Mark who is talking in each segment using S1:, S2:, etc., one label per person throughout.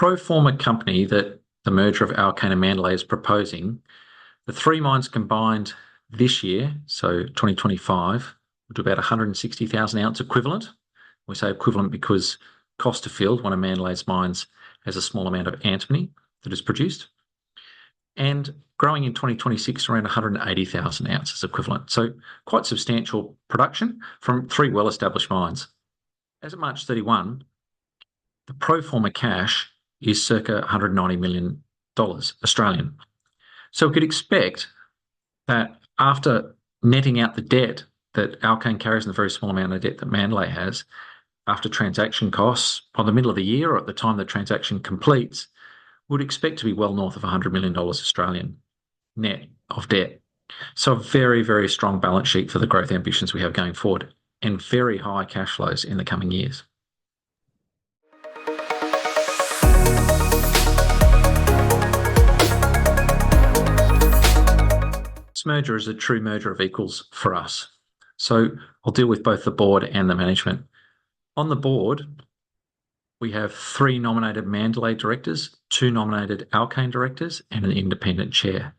S1: pro forma company that the merger of Alkane and Mandalay is proposing, the three mines combined this year, so 2025, will do about 160,000 ounce equivalent. We say equivalent because Costerfield, one of Mandalay's mines, has a small amount of antimony that is produced. And growing in 2026 around 180,000 ounces equivalent. So quite substantial production from three well-established mines. As of March 31, the pro forma cash is circa $190 million Australian. So we could expect that after netting out the debt that Alkane carries and the very small amount of debt that Mandalay has, after transaction costs, by the middle of the year or at the time the transaction completes, would expect to be well north of $100 million Australian net of debt. So a very, very strong balance sheet for the growth ambitions we have going forward and very high cash flows in the coming years. This merger is a true merger of equals for us. So I'll deal with both the board and the management. On the board, we have three nominated Mandalay directors, two nominated Alkane directors, and an independent chair.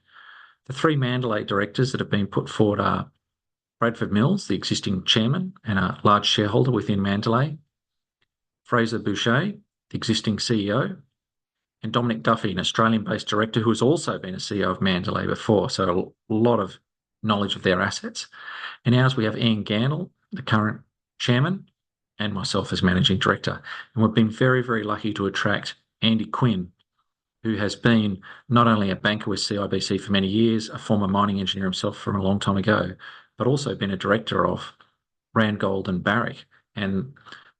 S1: The three Mandalay directors that have been put forward are Bradford Mills, the existing chairman and a large shareholder within Mandalay, Fraser Boucher, the existing CEO, and Dominic Duffy, an Australian-based director who has also been a CEO of Mandalay before, so a lot of knowledge of their assets. And ours, we have Ian Gandel, the current chairman, and myself as managing director. And we've been very, very lucky to attract Andy Quinn, who has been not only a banker with CIBC for many years, a former mining engineer himself from a long time ago, but also been a director of Randgold and Barrick and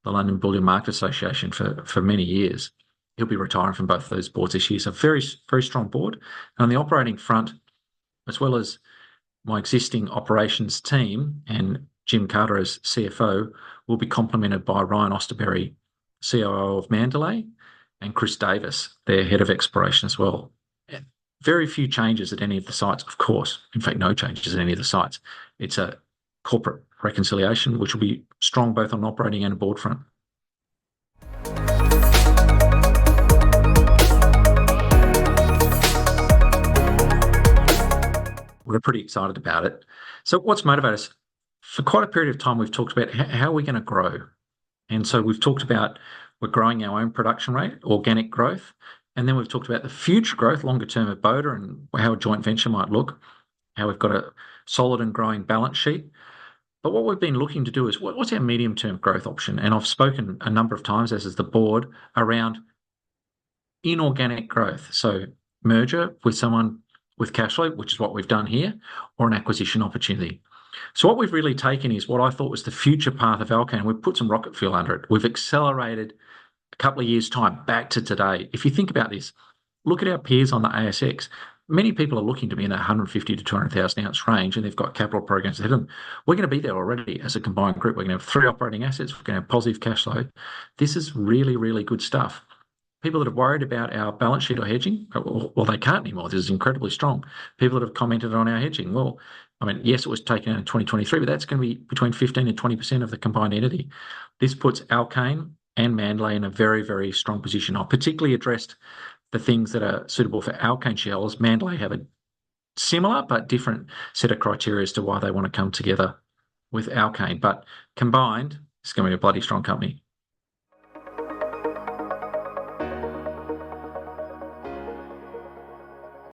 S1: the London Bullion Market Association for many years. He'll be retiring from both of those boards this year. So very, very strong board. And on the operating front, as well as my existing operations team and Jim Carter as CFO, will be complemented by Ryan Osterberry, COO of Mandalay, and Chris Davis, their head of exploration as well. Very few changes at any of the sites, of course. In fact, no changes at any of the sites. It's a corporate reconciliation, which will be strong both on operating and a board front. We're pretty excited about it. So what's motivated us? For quite a period of time, we've talked about how we're going to grow. And so we've talked about we're growing our own production rate, organic growth, and then we've talked about the future growth, longer term at Boda and how a joint venture might look, how we've got a solid and growing balance sheet. But what we've been looking to do is what's our medium-term growth option? And I've spoken a number of times, as is the board, around inorganic growth. So merger with someone with cash flow, which is what we've done here, or an acquisition opportunity. So what we've really taken is what I thought was the future path of Alkane. We've put some rocket fuel under it. We've accelerated a couple of years' time back to today. If you think about this, look at our peers on the ASX. Many people are looking to be in that 150 to 200,000 ounce range, and they've got capital programs ahead of them. We're going to be there already as a combined group. We're going to have three operating assets. We're going to have positive cash flow. This is really, really good stuff. People that have worried about our balance sheet or hedging, well, they can't anymore. This is incredibly strong. People that have commented on our hedging, well, I mean, yes, it was taken out in 2023, but that's going to be between 15 and 20% of the combined entity. This puts Alkane and Mandalay in a very, very strong position. I've particularly addressed the things that are suitable for Alkane shareholders. Mandalay have a similar but different set of criteria as to why they want to come together with Alkane. But combined, it's going to be a bloody strong company.